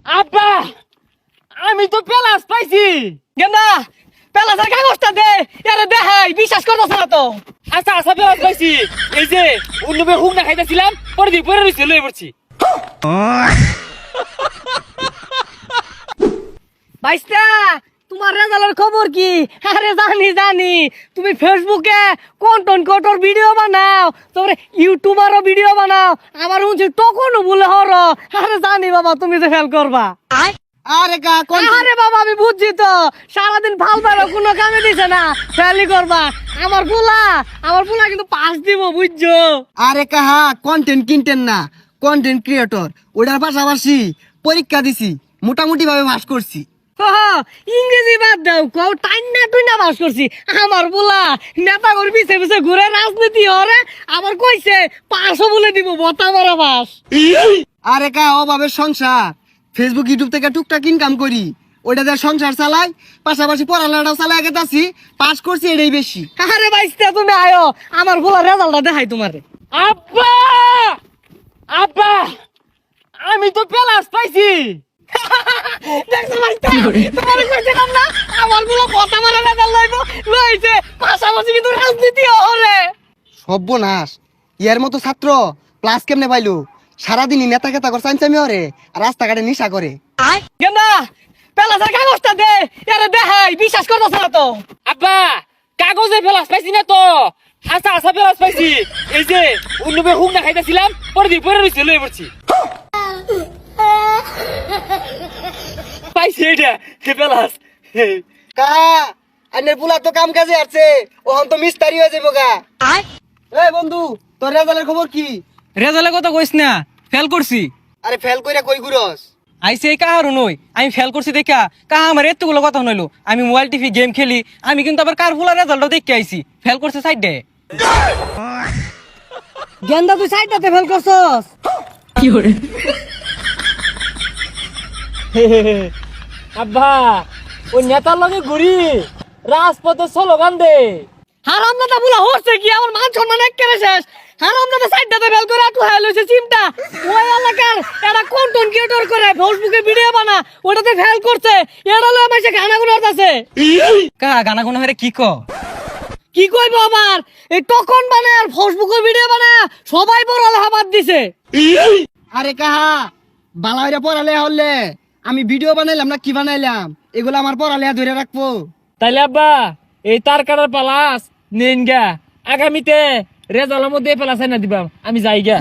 আব্বা আমি তো পেলাস পাইছি। গেন্দা পেলাসের কাগজটা দে, এরে দেখাই বিশ্বাস করতেছ না তো। আচ্ছা আচ্ছা পেলাস পাইছি। এই যে অন্যবে হুক না খাইতেছিলাম পরে দিয়ে পরে রয়েছে লয়ে পড়ছি। বাইস্তা তোমার রেজাল্টের খবর কি? আরে জানি তুমি ফেসবুকে কন্টেন্ট ভিডিও বানাও, তারপরে ইউটিউবারও ভিডিও বানাও। আমার শুনছি তখনও বলে হর। আরে জানি বাবা তুমি যে ফেল করবা। আরে কা আরে বাবা আমি বুঝছি তো, সারাদিন ভাল ভালো কোনো কামে দিছে না, ফেলই করবা। আমার পোলা কিন্তু পাস দিব বুঝছো। আরে কাহা কন্টেন্ট কিনতেন না, কন্টেন্ট ক্রিয়েটর। ওটার পাশাপাশি পরীক্ষা দিছি, মোটামুটি ভাবে পাস করছি। ইংরেজি বাদ দাও, কও টাইনা টুইনা বাস করছি। আমার পোলা নেতা করে পিছে পিছে ঘুরে রাজনীতি হরে, আবার কইছে পাঁচশো বলে দিব, বতা মারা পাস। আরে কা অভাবের সংসার, ফেসবুক ইউটিউব থেকে টুকটাক ইনকাম করি, ওইটা দিয়ে সংসার চালাই, পাশাপাশি পড়ালেখাটাও চালাই গেতাছি, পাস করছি এটাই বেশি। আরে বাইস্তা তুমি আয়ো, আমার পোলা রেজাল্টটা দেখাই তোমারে। আব্বা আব্বা আমি তো পেলাস পাইছি। দেখছো বাইস্তা, তোমারে কইছিলাম না আমার পোলা বতা মারা রেজাল্ট লইবো, লইছে। পাশাপাশি কিন্তু রাজনীতি হরে। সর্বনাশ, ইয়ার মতো ছাত্র ক্লাস কেমনে পাইলো? সারাদিনই নেতা খেতা করে চাইচামি হরে, আর রাস্তাঘাটে নিশা করে। গেন্দা পেলাসের কাগজটা দে, এরে দেখাই বিশ্বাস করতেছ না তো। আব্বা কাগজে পেলাস পাইছি না তো। আচ্ছা আচ্ছা পেলাস পাইছি। এই যে অন্যবে হুক না খাইতেছিলাম পরে দিয়ে পরে রয়েছে লয়ে পড়ছি। পাইছি এটা পেলাস। কাহা আইনের পুলা তো কাম কাজে আছে, ওহন তো মিস্তারি হয়ে যাবো গা। এই বন্ধু, তোর রেজাল্টের খবর কি? রেজাল্টের কথা কইস না, ফেল করছি। আরে ফেল কইরা কই ঘুরস? আইসে কাহারও নই, আমি ফেল করছি দেখা কাহা আমার এতগুলো কথা নইলো। আমি মোবাইল টিভি গেম খেলি, আমি কিন্তু আবার কার ফুলার রেজাল্টও দেখে আইছি, ফেল করছে সাইডে। গেন্দা তুই সাইডটাতে ফেল করছস। আব্বা ওই নেতার লগে ঘুরি রাজপথে স্লোগান দে। হারামদাদা বুলা হচ্ছে কি, আমার মান সম্মান একেবারে শেষ। হারামদাদা সাইডটাতে ফেল করে আটু হাই লইছে চিমটা। ওই এলাকার এরা কন্টেন্ট ক্রিয়েটর করে ফেসবুকে ভিডিও বানা, ওটাতে ফেল করছে। এরা লয় মাসে গানা গুলো আছে। কাহা গানা গুনা হেরে কি ক? কি কইবো আবার, এই টকন বানায় আর ফেসবুকে ভিডিও বানায় সবাই পড়ালেখা বাদ দিছে। আরে কাহা বালা হইরা পড়ালেখা হলে আমি ভিডিও বানাইলাম না কি বানাইলাম, এগুলো আমার পড়ালেখা ধরে রাখবো। তাইলে আব্বা এই তার কাটার পালাস নেন গা, আগামীতে রেজাল্টের মধ্যে পেলাস না দিবাম, আমি যাই গা।